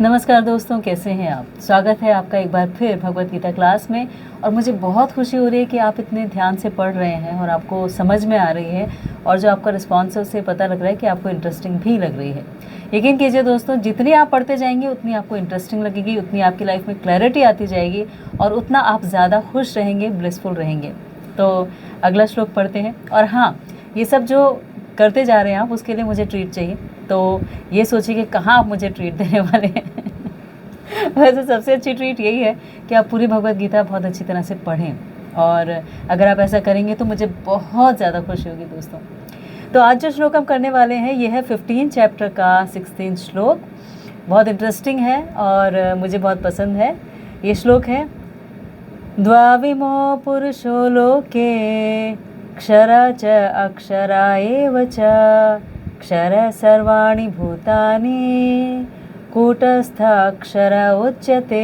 नमस्कार दोस्तों, कैसे हैं आप। स्वागत है आपका एक बार फिर भगवत गीता क्लास में। और मुझे बहुत खुशी हो रही है कि आप इतने ध्यान से पढ़ रहे हैं और आपको समझ में आ रही है, और जो आपका रिस्पॉन्स है उससे पता लग रहा है कि आपको इंटरेस्टिंग भी लग रही है। यकीन कीजिए दोस्तों, जितनी आप पढ़ते जाएंगे उतनी आपको इंटरेस्टिंग लगेगी, उतनी आपकी लाइफ में क्लैरिटी आती जाएगी और उतना आप ज़्यादा खुश रहेंगे, ब्लिसफुल रहेंगे। तो अगला श्लोक पढ़ते हैं। और हाँ, ये सब जो करते जा रहे हैं आप, उसके लिए मुझे ट्रीट चाहिए। तो ये सोचिए कि कहाँ आप मुझे ट्रीट देने वाले हैं। वैसे सबसे अच्छी ट्रीट यही है कि आप पूरी भगवत गीता बहुत अच्छी तरह से पढ़ें, और अगर आप ऐसा करेंगे तो मुझे बहुत ज़्यादा खुशी होगी दोस्तों। तो आज जो श्लोक हम करने वाले हैं ये है 15 चैप्टर का 16 श्लोक। बहुत इंटरेस्टिंग है और मुझे बहुत पसंद है। ये श्लोक है, द्वाविमो पुरुषो लोके क्षरा च अक्षरा एव च क्षर सर्वाणि भूतानि कूटस्थ अक्षर उच्यते।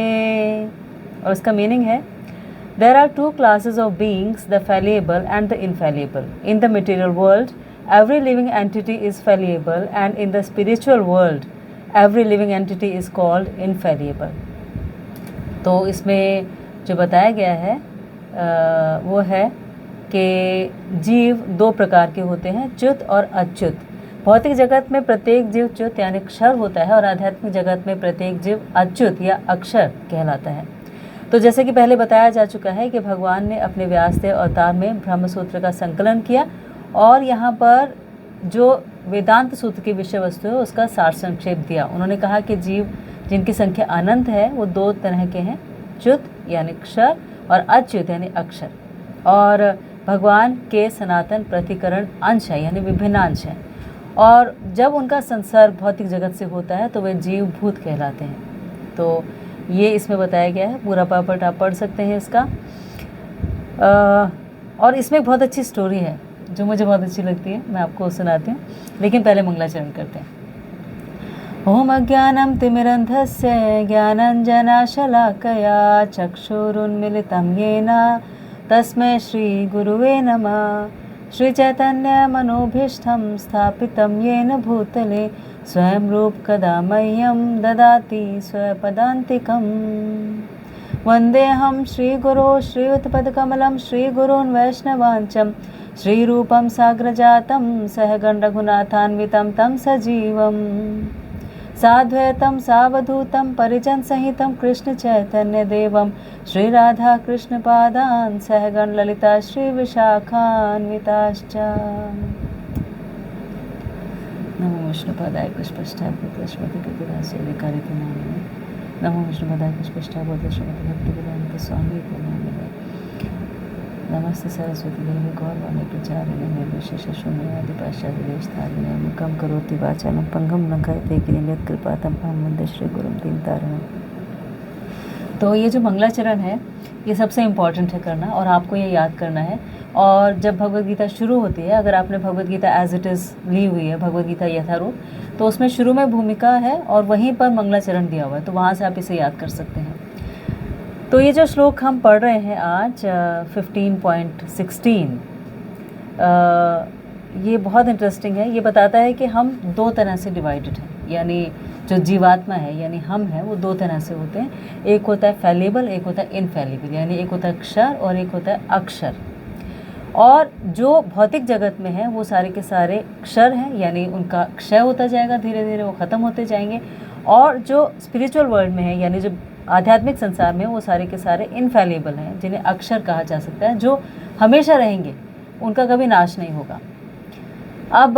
और उसका मीनिंग है, there are two classes of beings, the fallible and the infallible. In the material world every living entity is fallible, and in the spiritual world every living entity is called infallible। तो इसमें जो बताया गया है वो है कि जीव दो प्रकार के होते हैं, च्युत और अच्युत। भौतिक जगत में प्रत्येक जीव च्युत यानी क्षर होता है, और आध्यात्मिक जगत में प्रत्येक जीव अच्युत या अक्षर कहलाता है। तो जैसे कि पहले बताया जा चुका है कि भगवान ने अपने व्यासदेव अवतार में ब्रह्मसूत्र का संकलन किया, और यहाँ पर जो वेदांत सूत्र की विषय वस्तु है उसका सार संक्षेप दिया। उन्होंने कहा कि जीव जिनकी संख्या अनंत है वो दो तरह के हैं, च्युत यानी क्षर और अच्युत यानी अक्षर। और भगवान के सनातन प्रतिकरण अंश है यानी विभिन्न अंश हैं, और जब उनका संसर्ग भौतिक जगत से होता है तो वे जीव भूत कहलाते हैं। तो ये इसमें बताया गया है, पूरा पापट आप पढ़ सकते हैं इसका। और इसमें बहुत अच्छी स्टोरी है जो मुझे बहुत अच्छी लगती है, मैं आपको सुनाती हूँ। लेकिन पहले मंगलाचरण करते हैं। ओम अज्ञानं तिमिरन्धस्य ज्ञानाञ्जनशलाकया चक्षुरुन्मिलितं येन तस्मै श्रीगुरुवे नमः। श्रीचैतन्यमनोभीष्टं स्थापितं येन भूतले स्वयं रूप कदा मह्यं ददाति स्वपदान्तिकम्। वन्देऽहं श्रीगुरो श्रीयुतपदकमलं श्रीगुरून् वैष्णवांचं श्रीरूपं साग्रजातं सहगण रघुनाथान्वितं तं सजीवं साद्वैतं सावधूतं परिजनसहितं कृष्णचैतन्यदेवं श्रीराधाकृष्णपादान् सहगण ललिता श्रीविशाखान्विताश्च। नमो विष्णुपदाय पुष्पष्ठाय पुत्रश्मतिकृतिदासेविकारिते नामिने। नमो विष्णुपदाय पुष्पष्ठाय पुत्रश्मति भक्तिवेदान्त स्वामी नामिने। नमस्ते सरस्वती देवी गौरवाणी प्रचारिणे निर्विशेष शून्यवादी पाश्चात्यदेशतारिणे मुखं करोति वाचालं पंगं लंघयते गिरिं यत्कृपातं अहं वन्दे श्रीगुरुं दीनतारिणम्। तो ये जो मंगलाचरण है ये सबसे इम्पॉर्टेंट है करना, और आपको ये याद करना है। और जब भगवद गीता शुरू होती है, अगर आपने Bhagavad Gita as it is ली हुई है, भगवद गीता यथारूप, तो उसमें शुरू में भूमिका है और वहीं पर मंगलाचरण दिया हुआ है, तो वहाँ से आप इसे याद कर सकते हैं। तो ये जो श्लोक हम पढ़ रहे हैं आज 15.16, ये बहुत इंटरेस्टिंग है। ये बताता है कि हम दो तरह से डिवाइडेड हैं, यानी जो जीवात्मा है यानी हम हैं वो दो तरह से होते हैं। एक होता है फैलेबल, एक होता है इनफैलेबल, यानी एक होता है क्षर और एक होता है अक्षर। और जो भौतिक जगत में है वो सारे के सारे क्षर हैं, यानी उनका क्षय होता जाएगा, धीरे धीरे वो ख़त्म होते जाएंगे। और जो स्पिरिचुअल वर्ल्ड में है यानी जो आध्यात्मिक संसार में वो सारे के सारे इनफैलेबल हैं, जिन्हें अक्षर कहा जा सकता है, जो हमेशा रहेंगे, उनका कभी नाश नहीं होगा। अब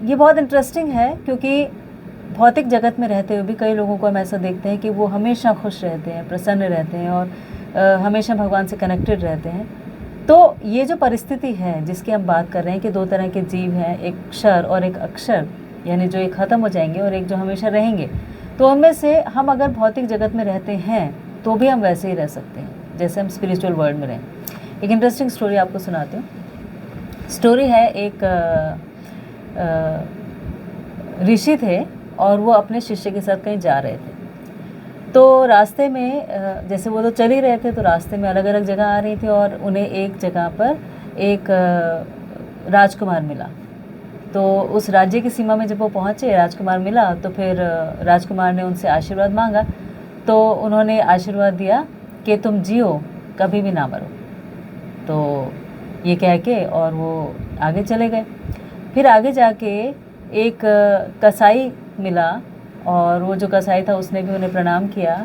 ये बहुत इंटरेस्टिंग है क्योंकि भौतिक जगत में रहते हुए भी कई लोगों को हम ऐसा देखते हैं कि वो हमेशा खुश रहते हैं, प्रसन्न रहते हैं और हमेशा भगवान से कनेक्टेड रहते हैं। तो ये जो परिस्थिति है जिसकी हम बात कर रहे हैं कि दो तरह के जीव हैं, एक क्षर और एक अक्षर, यानी जो एक ख़त्म हो जाएंगे और एक जो हमेशा रहेंगे, तो उनमें से हम अगर भौतिक जगत में रहते हैं तो भी हम वैसे ही रह सकते हैं जैसे हम स्पिरिचुअल वर्ल्ड में रहें। एक इंटरेस्टिंग स्टोरी आपको सुनाती हूँ। स्टोरी है, एक ऋषि थे और वो अपने शिष्य के साथ कहीं जा रहे थे। तो रास्ते में जैसे वो तो चल ही रहे थे, तो रास्ते में अलग अलग जगह आ रही थी और उन्हें एक जगह पर एक राजकुमार मिला। तो उस राज्य की सीमा में जब वो पहुँचे, राजकुमार मिला, तो फिर राजकुमार ने उनसे आशीर्वाद मांगा। तो उन्होंने आशीर्वाद दिया कि तुम जियो, कभी भी ना मरो। तो ये कह के और वो आगे चले गए। फिर आगे जाके एक कसाई मिला, और वो जो कसाई था उसने भी उन्हें प्रणाम किया।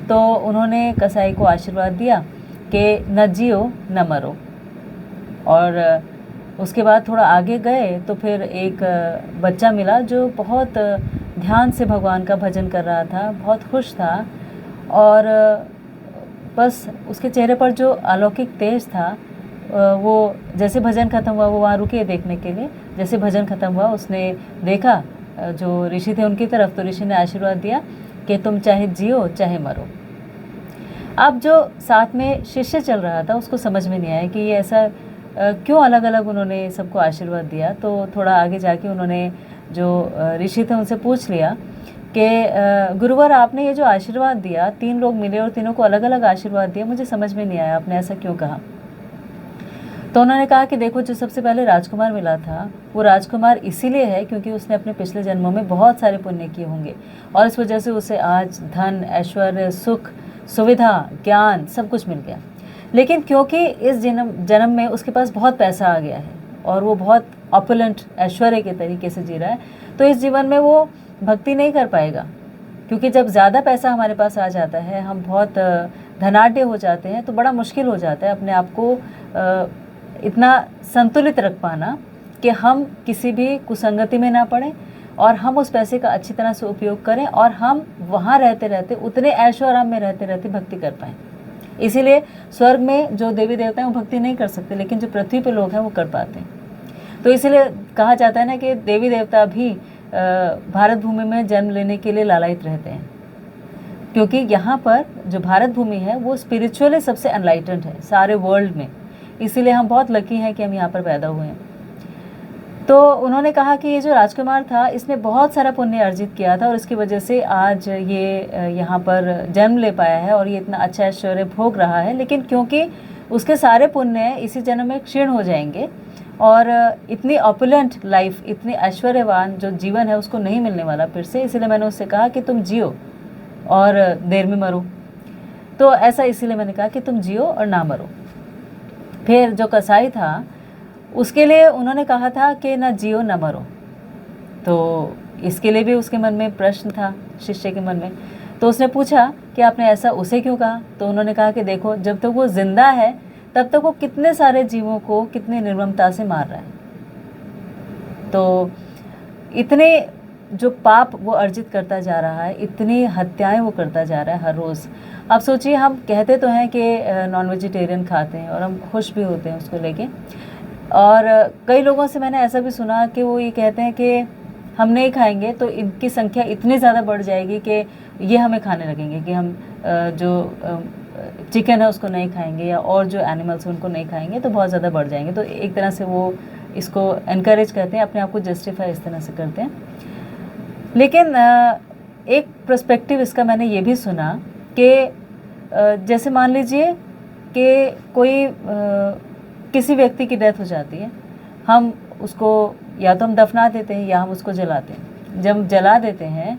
तो उन्होंने कसाई को आशीर्वाद दिया कि न जियो न मरो। और उसके बाद थोड़ा आगे गए तो फिर एक बच्चा मिला जो बहुत ध्यान से भगवान का भजन कर रहा था, बहुत खुश था। और बस उसके चेहरे पर जो अलौकिक तेज था, वो जैसे भजन ख़त्म हुआ, वो वहाँ रुके देखने के लिए। जैसे भजन ख़त्म हुआ, उसने देखा जो ऋषि थे उनकी तरफ, तो ऋषि ने आशीर्वाद दिया कि तुम चाहे जियो चाहे मरो। अब जो साथ में शिष्य चल रहा था उसको समझ में नहीं आया कि ये ऐसा क्यों अलग अलग उन्होंने सबको आशीर्वाद दिया। तो थोड़ा आगे जाके उन्होंने जो ऋषि थे उनसे पूछ लिया कि गुरुवर, आपने ये जो आशीर्वाद दिया, 3 लोग मिले और तीनों को अलग अलग आशीर्वाद दिया, मुझे समझ में नहीं आया, आपने ऐसा क्यों कहा। तो उन्होंने कहा कि देखो, जो सबसे पहले राजकुमार मिला था वो राजकुमार इसीलिए है क्योंकि उसने अपने पिछले जन्मों में बहुत सारे पुण्य किए होंगे, और इस वजह से उसे आज धन, ऐश्वर्य, सुख, सुविधा, ज्ञान सब कुछ मिल गया। लेकिन क्योंकि इस जन्म में उसके पास बहुत पैसा आ गया है और वो बहुत ऑपुलेंट ऐश्वर्य के तरीके से जी रहा है, तो इस जीवन में वो भक्ति नहीं कर पाएगा। क्योंकि जब ज़्यादा पैसा हमारे पास आ जाता है, हम बहुत धनाढ्य हो जाते हैं, तो बड़ा मुश्किल हो जाता है अपने आप को इतना संतुलित रख पाना कि हम किसी भी कुसंगति में ना पड़े और हम उस पैसे का अच्छी तरह से उपयोग करें, और हम वहाँ रहते रहते, उतने ऐशो आराम में रहते रहते भक्ति कर पाएँ। इसीलिए स्वर्ग में जो देवी देवता हैं वो भक्ति नहीं कर सकते, लेकिन जो पृथ्वी पे लोग हैं वो कर पाते हैं। तो इसीलिए कहा जाता है ना कि देवी देवता भी भारत भूमि में जन्म लेने के लिए लालायित रहते हैं, क्योंकि यहाँ पर जो भारत भूमि है वो स्पिरिचुअली सबसे एनलाइटेंड है सारे वर्ल्ड में। इसीलिए हम बहुत लकी हैं कि हम यहाँ पर पैदा हुए हैं। तो उन्होंने कहा कि ये जो राजकुमार था, इसने बहुत सारा पुण्य अर्जित किया था और इसकी वजह से आज ये यहाँ पर जन्म ले पाया है और ये इतना अच्छा ऐश्वर्य भोग रहा है। लेकिन क्योंकि उसके सारे पुण्य इसी जन्म में क्षीण हो जाएंगे और इतनी ऑपुलेंट लाइफ, इतनी ऐश्वर्यवान जो जीवन है उसको नहीं मिलने वाला फिर से, इसीलिए मैंने उससे कहा कि तुम जियो और देर में मरो। तो ऐसा इसीलिए मैंने कहा कि तुम जियो और ना मरो। फिर जो कसाई था उसके लिए उन्होंने कहा था कि ना जियो ना मरो। तो इसके लिए भी उसके मन में प्रश्न था, शिष्य के मन में। तो उसने पूछा कि आपने ऐसा उसे क्यों कहा। तो उन्होंने कहा कि देखो, जब तक वो जिंदा है तब तक वो कितने सारे जीवों को कितनी निर्ममता से मार रहा है। तो इतने जो पाप वो अर्जित करता जा रहा है, इतनी हत्याएं वो करता जा रहा है हर रोज़। अब सोचिए, हम कहते तो हैं कि नॉन वेजिटेरियन खाते हैं और हम खुश भी होते हैं उसको लेके, और कई लोगों से मैंने ऐसा भी सुना कि वो ये कहते हैं कि हम नहीं खाएंगे तो इनकी संख्या इतनी ज़्यादा बढ़ जाएगी कि ये हमें खाने लगेंगे, कि हम जो चिकन है उसको नहीं खाएंगे या और जो एनिमल्स उनको नहीं खाएंगे, तो बहुत ज़्यादा बढ़ जाएंगे। तो एक तरह से वो इसको एनकरेज करते हैं, अपने आप को जस्टिफाई इस तरह से करते हैं। लेकिन एक पर्सपेक्टिव इसका मैंने ये भी सुना कि जैसे मान लीजिए कि कोई किसी व्यक्ति की डेथ हो जाती है, हम उसको या तो हम दफना देते हैं या हम उसको जलाते हैं। जब जला देते हैं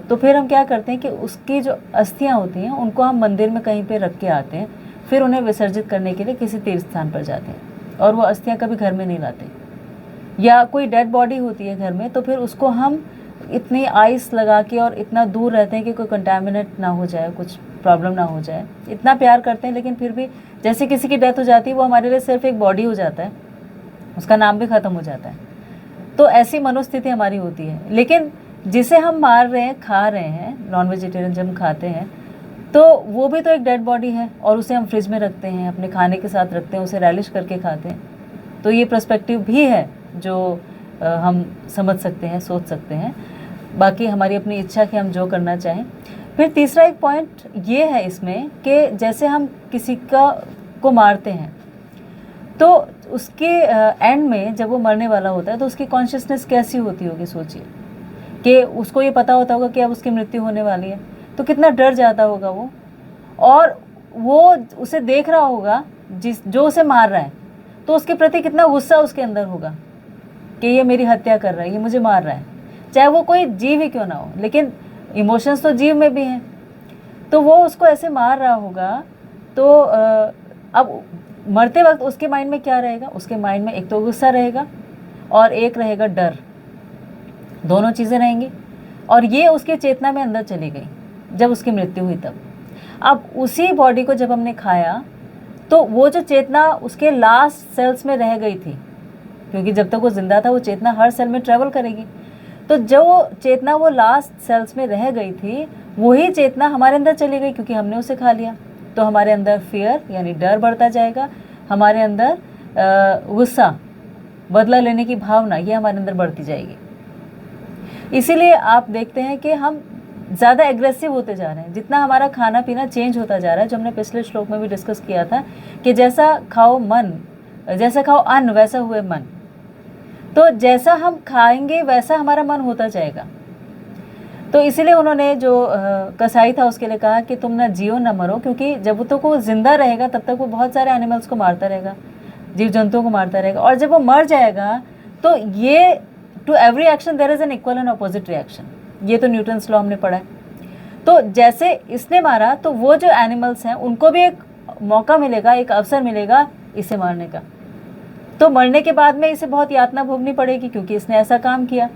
तो फिर हम क्या करते हैं कि उसकी जो अस्थियां होती हैं उनको हम मंदिर में कहीं पे रख के आते हैं, फिर उन्हें विसर्जित करने के लिए किसी तीर्थ स्थान पर जाते हैं, और वो अस्थियां कभी घर में नहीं लाते। या कोई डेड बॉडी होती है घर में, तो फिर उसको हम इतनी आइस लगा के और इतना दूर रहते हैं कि कोई कंटामिनेट ना हो जाए, कुछ प्रॉब्लम ना हो जाए, इतना प्यार करते हैं। लेकिन फिर भी जैसे किसी की डेथ हो जाती है, वो हमारे लिए सिर्फ एक बॉडी हो जाता है, उसका नाम भी ख़त्म हो जाता है। तो ऐसी मनोस्थिति हमारी होती है। लेकिन जिसे हम मार रहे हैं, खा रहे हैं, नॉन वेजिटेरियन जब हम खाते हैं, तो वो भी तो एक डेड बॉडी है, और उसे हम फ्रिज में रखते हैं, अपने खाने के साथ रखते हैं, उसे रैलिश करके खाते हैं। तो ये पर्सपेक्टिव भी है जो हम समझ सकते हैं, सोच सकते हैं। बाकी हमारी अपनी इच्छा कि हम जो करना चाहें। फिर तीसरा एक पॉइंट ये है इसमें कि जैसे हम किसी को मारते हैं, तो उसके एंड में जब वो मरने वाला होता है तो उसकी कॉन्शियसनेस कैसी होती होगी। सोचिए कि उसको ये पता होता होगा कि अब उसकी मृत्यु होने वाली है, तो कितना डर जाता होगा वो, और वो उसे देख रहा होगा जो उसे मार रहा है, तो उसके प्रति कितना गुस्सा उसके अंदर होगा। कि ये मेरी हत्या कर रहा है, ये मुझे मार रहा है, चाहे वो कोई जीव ही क्यों ना हो, लेकिन इमोशंस तो जीव में भी हैं, तो वो उसको ऐसे मार रहा होगा। तो अब मरते वक्त उसके माइंड में क्या रहेगा? उसके माइंड में एक तो गुस्सा रहेगा और एक रहेगा डर, दोनों चीज़ें रहेंगी। और ये उसके चेतना में अंदर चली गई जब उसकी मृत्यु हुई तब। अब उसी बॉडी को जब हमने खाया तो वो जो चेतना उसके लास्ट सेल्स में रह गई थी, क्योंकि जब तक वो जिंदा था वो चेतना हर सेल में ट्रेवल करेगी, तो जो चेतना वो लास्ट सेल्स में रह गई थी वही चेतना हमारे अंदर चली गई, क्योंकि हमने उसे खा लिया। तो हमारे अंदर फियर यानी डर बढ़ता जाएगा, हमारे अंदर गुस्सा, बदला लेने की भावना, ये हमारे अंदर बढ़ती जाएगी। इसीलिए आप देखते हैं कि हम ज़्यादा एग्रेसिव होते जा रहे हैं, जितना हमारा खाना पीना चेंज होता जा रहा है, जो हमने पिछले श्लोक में भी डिस्कस किया था कि जैसा खाओ मन, जैसा खाओ अन्न वैसा हुए मन। तो जैसा हम खाएंगे वैसा हमारा मन होता जाएगा। तो इसीलिए उन्होंने जो कसाई था उसके लिए कहा कि तुम ना जियो ना मरो, क्योंकि जब तक वो जिंदा रहेगा तब तक वो बहुत सारे एनिमल्स को मारता रहेगा, जीव जंतुओं को मारता रहेगा, और जब वो मर जाएगा तो ये to every action there is an equal and opposite reaction, ये तो न्यूटन्स लॉ हमने पढ़ा है। तो जैसे इसने मारा तो वो जो एनिमल्स हैं उनको भी एक मौका मिलेगा, एक अवसर मिलेगा इसे मारने का। तो मरने के बाद में इसे बहुत यातना भोगनी पड़ेगी, क्योंकि इसने ऐसा काम किया,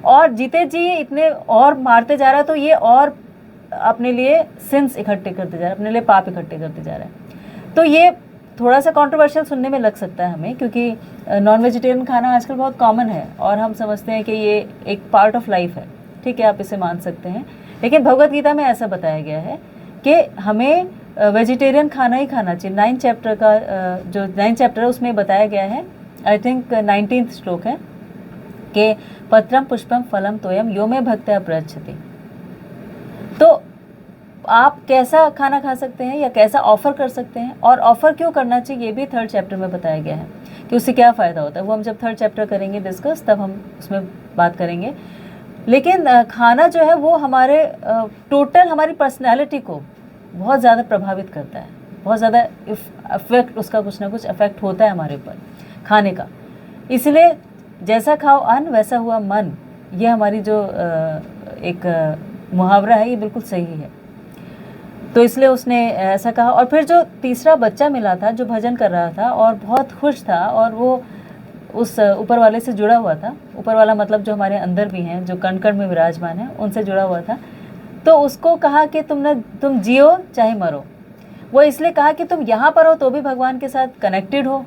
और जीते जी इतने और मारते जा रहा है, तो ये और अपने लिए सिंस इकट्ठे करते जा रहा है, अपने लिए पाप इकट्ठे करते जा रहा है। तो ये थोड़ा सा कंट्रोवर्शियल सुनने में लग सकता है हमें, क्योंकि नॉन वेजिटेरियन खाना आजकल बहुत कॉमन है और हम समझते हैं कि ये एक पार्ट ऑफ लाइफ है, ठीक है, आप इसे मान सकते हैं। लेकिन भगवत गीता में ऐसा बताया गया है कि हमें वेजिटेरियन खाना ही खाना चाहिए। 9 चैप्टर का जो 9 चैप्टर है उसमें बताया गया है, आई थिंक 19th श्लोक है कि पत्रम पुष्पम फलम तोयम यो में भक्त्या प्रयच्छति। तो आप कैसा खाना खा सकते हैं या कैसा ऑफर कर सकते हैं, और ऑफर क्यों करना चाहिए ये भी 3rd चैप्टर में बताया गया है कि उससे क्या फ़ायदा होता है। वो हम जब 3rd चैप्टर करेंगे डिस्कस तब हम उसमें बात करेंगे। लेकिन खाना जो है वो हमारे टोटल हमारी पर्सनैलिटी को बहुत ज़्यादा प्रभावित करता है, बहुत ज़्यादा इफेक्ट, उसका कुछ ना कुछ इफेक्ट होता है हमारे ऊपर खाने का। इसलिए जैसा खाओ अन्न वैसा हुआ मन, ये हमारी जो एक मुहावरा है ये बिल्कुल सही है। तो इसलिए उसने ऐसा कहा। और फिर जो तीसरा बच्चा मिला था जो भजन कर रहा था और बहुत खुश था, और वो उस ऊपर वाले से जुड़ा हुआ था, ऊपर वाला मतलब जो हमारे अंदर भी हैं, जो कण कण में विराजमान है, उनसे जुड़ा हुआ था। तो उसको कहा कि तुम जियो चाहे मरो। वो इसलिए कहा कि तुम यहाँ पर हो तो भी भगवान के साथ कनेक्टेड हो,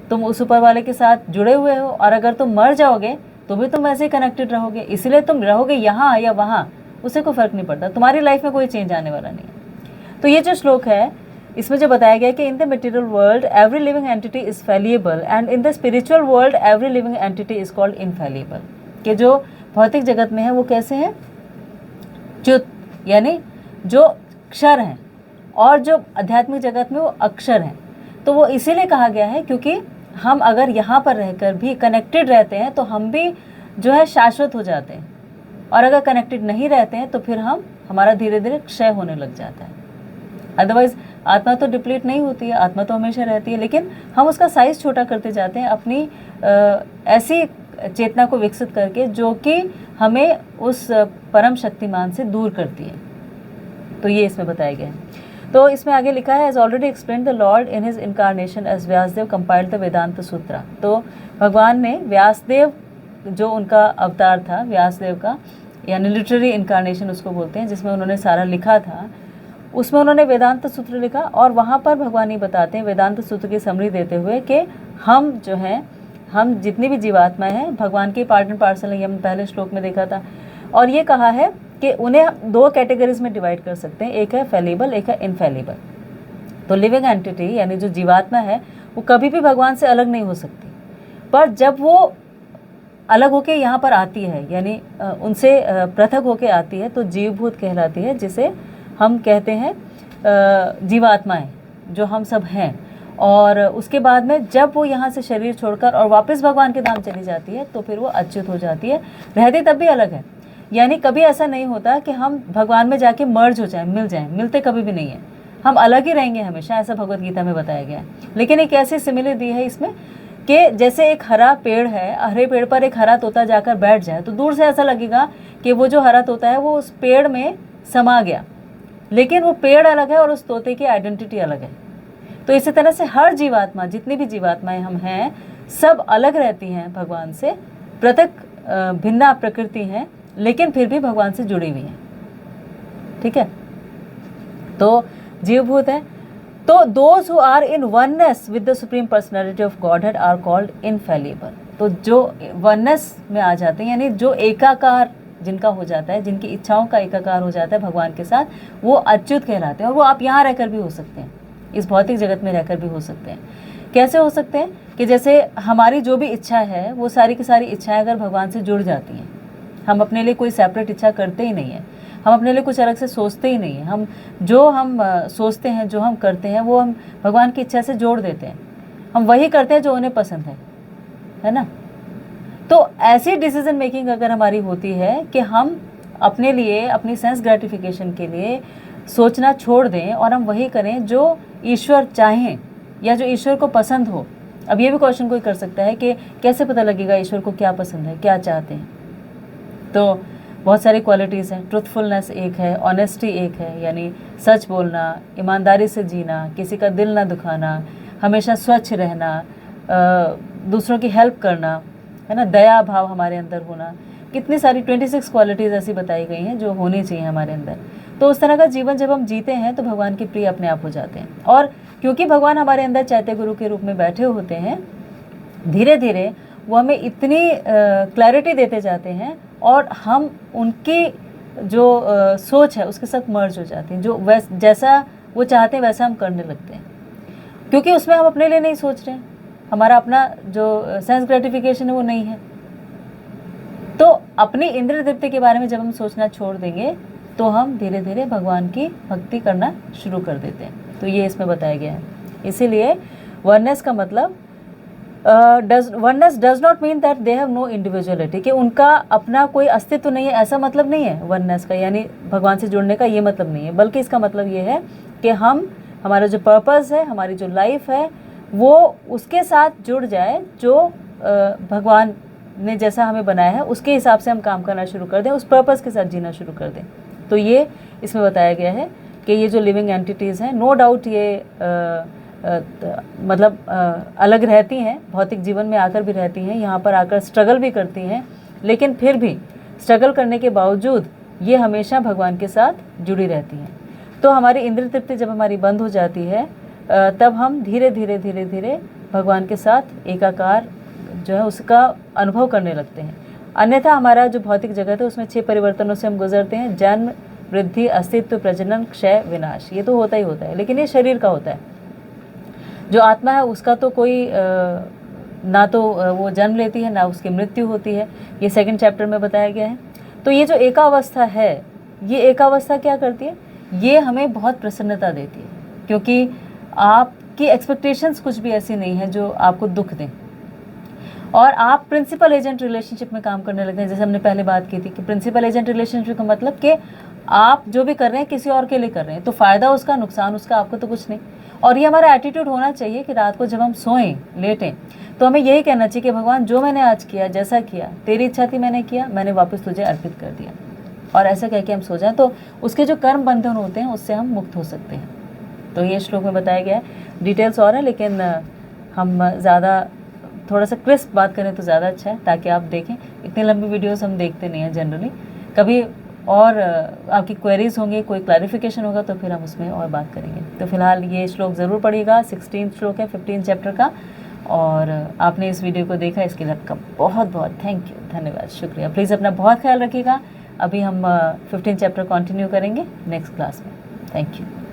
तुम उस ऊपर वाले के साथ जुड़े हुए हो, और अगर तुम मर जाओगे तो भी तुम ऐसे ही कनेक्टेड रहोगे। इसलिए तुम रहोगे यहाँ या वहाँ, उससे कोई फ़र्क नहीं पड़ता, तुम्हारी लाइफ में कोई चेंज आने वाला नहीं है। तो ये जो श्लोक है इसमें जो बताया गया है कि in the material world every living entity is fallible and in the spiritual world every living entity is called infallible. कि जो भौतिक जगत में है वो कैसे हैं? च्युत, यानी जो क्षर हैं, और जो आध्यात्मिक जगत में वो अक्षर हैं। तो वो इसीलिए कहा गया है क्योंकि हम अगर यहाँ पर रहकर भी कनेक्टेड रहते हैं तो हम भी जो है शाश्वत हो जाते हैं, और अगर कनेक्टेड नहीं रहते हैं तो फिर हमारा धीरे धीरे क्षय होने लग जाता है। अदरवाइज आत्मा तो डिप्लीट नहीं होती है, आत्मा तो हमेशा रहती है, लेकिन हम उसका साइज छोटा करते जाते हैं अपनी ऐसी चेतना को विकसित करके जो कि हमें उस परम शक्तिमान से दूर करती है। तो ये इसमें बताया गया है। तो इसमें आगे लिखा है, as already explain the Lord in his incarnation as Vyasadeva compiled the Vedanta Sutra. तो भगवान ने व्यासदेव जो उनका अवतार था, व्यासदेव का यानी लिटरेरी इनकारनेशन उसको बोलते हैं, जिसमें उन्होंने सारा लिखा था, उसमें उन्होंने वेदांत सूत्र लिखा। और वहाँ पर भगवान ये बताते हैं वेदांत सूत्र की समरी देते हुए कि हम जो हैं, हम जितनी भी जीवात्माएं हैं भगवान की पार्ट एंड पार्सल है, ये हमने पहले श्लोक में देखा था। और ये कहा है कि उन्हें 2 कैटेगरीज में डिवाइड कर सकते हैं, एक है फैलिबल, एक है इनफैलिबल। तो लिविंग एंटिटी यानी जो जीवात्मा है वो कभी भी भगवान से अलग नहीं हो सकती, पर जब वो अलग होके यहाँ पर आती है यानी उनसे पृथक होके आती है तो जीवभूत कहलाती है, जिसे हम कहते हैं जीवात्माएं, जो हम सब हैं। और उसके बाद में जब वो यहाँ से शरीर छोड़कर और वापस भगवान के धाम चली जाती है तो फिर वो अच्युत हो जाती है, रहती तब भी अलग है। यानी कभी ऐसा नहीं होता कि हम भगवान में जाके मर्ज हो जाएं, मिल जाएं, मिलते कभी भी नहीं है, हम अलग ही रहेंगे हमेशा, ऐसा भगवत गीता में बताया गया है। लेकिन एक ऐसी सिमिलर दी है इसमें कि जैसे एक हरा पेड़ है, हरे पेड़ पर एक हरा तोता जाकर बैठ जाए तो दूर से ऐसा लगेगा कि वो जो हरा तोता है वो उस पेड़ में समा गया, लेकिन वो पेड़ अलग है और उस तोते की आइडेंटिटी अलग है। तो इसी तरह से हर जीवात्मा, जितनी भी जीवात्माएं हम हैं, सब अलग रहती हैं भगवान से, पृथक भिन्न प्रकृति हैं, लेकिन फिर भी भगवान से जुड़ी हुई हैं। ठीक है, तो जीवभूत है। तो those who are in oneness with the supreme personality of Godhead are called infallible. तो जो वननेस में आ जाते हैं, यानी जो एकाकार जिनका हो जाता है, जिनकी इच्छाओं का एकाकार हो जाता है भगवान के साथ, वो अच्युत कहलाते हैं। और वो आप यहाँ रहकर भी हो सकते हैं, इस भौतिक जगत में रहकर भी हो सकते हैं। कैसे हो सकते हैं कि जैसे हमारी जो भी इच्छा है वो सारी की सारी इच्छाएं अगर भगवान से जुड़ जाती हैं, हम अपने लिए कोई सेपरेट इच्छा करते ही नहीं है, हम अपने लिए कुछ अलग से सोचते ही नहीं है, हम सोचते हैं, जो हम करते हैं वो हम भगवान की इच्छा से जोड़ देते हैं, हम वही करते हैं जो उन्हें पसंद है ना। तो ऐसी डिसीजन मेकिंग अगर हमारी होती है कि हम अपने लिए, अपनी सेंस ग्रेटिफिकेशन के लिए सोचना छोड़ दें और हम वही करें जो ईश्वर चाहें या जो ईश्वर को पसंद हो। अब ये भी क्वेश्चन कोई कर सकता है कि कैसे पता लगेगा ईश्वर को क्या पसंद है, क्या चाहते हैं। तो बहुत सारी क्वालिटीज़ हैं। ट्रुथफुलनेस एक है, ऑनेस्टी एक है, यानी सच बोलना, ईमानदारी से जीना, किसी का दिल ना दुखाना, हमेशा स्वच्छ रहना, दूसरों की हेल्प करना, है ना, दया भाव हमारे अंदर होना। कितनी सारी 26 क्वालिटीज़ ऐसी बताई गई हैं जो होनी चाहिए हमारे अंदर। तो उस तरह का जीवन जब हम जीते हैं तो भगवान के प्रिय अपने आप हो जाते हैं। और क्योंकि भगवान हमारे अंदर चैत्य गुरु के रूप में बैठे होते हैं, धीरे धीरे वो हमें इतनी क्लैरिटी देते जाते हैं और हम उनकी जो सोच है उसके साथ मर्ज हो जाते हैं। जो जैसा वो चाहते हैं वैसा हम करने लगते हैं, क्योंकि उसमें हम अपने लिए नहीं सोच रहे हैं, हमारा अपना जो सेंस ग्रेटिफिकेशन है वो नहीं है। तो अपनी इंद्रिय तृप्ति के बारे में जब हम सोचना छोड़ देंगे तो हम धीरे धीरे भगवान की भक्ति करना शुरू कर देते हैं। तो ये इसमें बताया गया है। इसीलिए वननेस का मतलब oneness does not mean that they have no individuality, कि उनका अपना कोई अस्तित्व नहीं है, ऐसा मतलब नहीं है वननेस का, यानी भगवान से जुड़ने का ये मतलब नहीं है। बल्कि इसका मतलब ये है कि हमारा जो पर्पस है, हमारी जो लाइफ है, वो उसके साथ जुड़ जाए जो भगवान ने जैसा हमें बनाया है उसके हिसाब से हम काम करना शुरू कर दें, उस पर्पस के साथ जीना शुरू कर दें। तो ये इसमें बताया गया है कि ये जो लिविंग एंटिटीज़ हैं, नो डाउट ये मतलब अलग रहती हैं, भौतिक जीवन में आकर भी रहती हैं, यहाँ पर आकर स्ट्रगल भी करती हैं, लेकिन फिर भी स्ट्रगल करने के बावजूद ये हमेशा भगवान के साथ जुड़ी रहती हैं। तो हमारी इंद्रिय तृप्ति जब हमारी बंद हो जाती है तब हम धीरे धीरे धीरे धीरे भगवान के साथ एकाकार जो है उसका अनुभव करने लगते हैं। अन्यथा हमारा जो भौतिक जगत है उसमें 6 परिवर्तनों से हम गुजरते हैं। जन्म, वृद्धि, अस्तित्व, प्रजनन, क्षय, विनाश, ये तो होता ही होता है, लेकिन ये शरीर का होता है। जो आत्मा है उसका तो कोई ना तो वो जन्म लेती है, ना उसकी मृत्यु होती है। ये 2nd चैप्टर में बताया गया है। तो ये जो एकावस्था है, ये एकावस्था क्या करती है, ये हमें बहुत प्रसन्नता देती है, क्योंकि आपकी एक्सपेक्टेशंस कुछ भी ऐसी नहीं है जो आपको दुख दें, और आप प्रिंसिपल एजेंट रिलेशनशिप में काम करने लगते हैं। जैसे हमने पहले बात की थी कि प्रिंसिपल एजेंट रिलेशनशिप का मतलब कि आप जो भी कर रहे हैं किसी और के लिए कर रहे हैं, तो फ़ायदा उसका, नुकसान उसका, आपको तो कुछ नहीं। और ये हमारा एटीट्यूड होना चाहिए कि रात को जब हम सोएं, लेटें, तो हमें यही कहना चाहिए कि भगवान जो मैंने आज किया, जैसा किया, तेरी इच्छा थी मैंने किया, मैंने वापस तुझे अर्पित कर दिया। और ऐसा कह के हम सो जाएं तो उसके जो कर्म बंधन होते हैं उससे हम मुक्त हो सकते हैं। तो ये श्लोक में बताया गया है। डिटेल्स और है, लेकिन हम ज़्यादा थोड़ा सा क्रिस्प बात करें तो ज़्यादा अच्छा है, ताकि आप देखें। इतनी लंबी वीडियोस हम देखते नहीं हैं जनरली। कभी और आपकी क्वेरीज होंगी, कोई क्लैरिफिकेशन होगा तो फिर हम उसमें और बात करेंगे। तो फिलहाल ये श्लोक ज़रूर पढ़िएगा। 16 श्लोक है 15 चैप्टर का। और आपने इस वीडियो को देखा, इसके लिए आपका बहुत बहुत थैंक यू, धन्यवाद, शुक्रिया। प्लीज़ अपना बहुत ख्याल रखिएगा। अभी हम 15 चैप्टर कंटिन्यू करेंगे नेक्स्ट क्लास में। Thank you.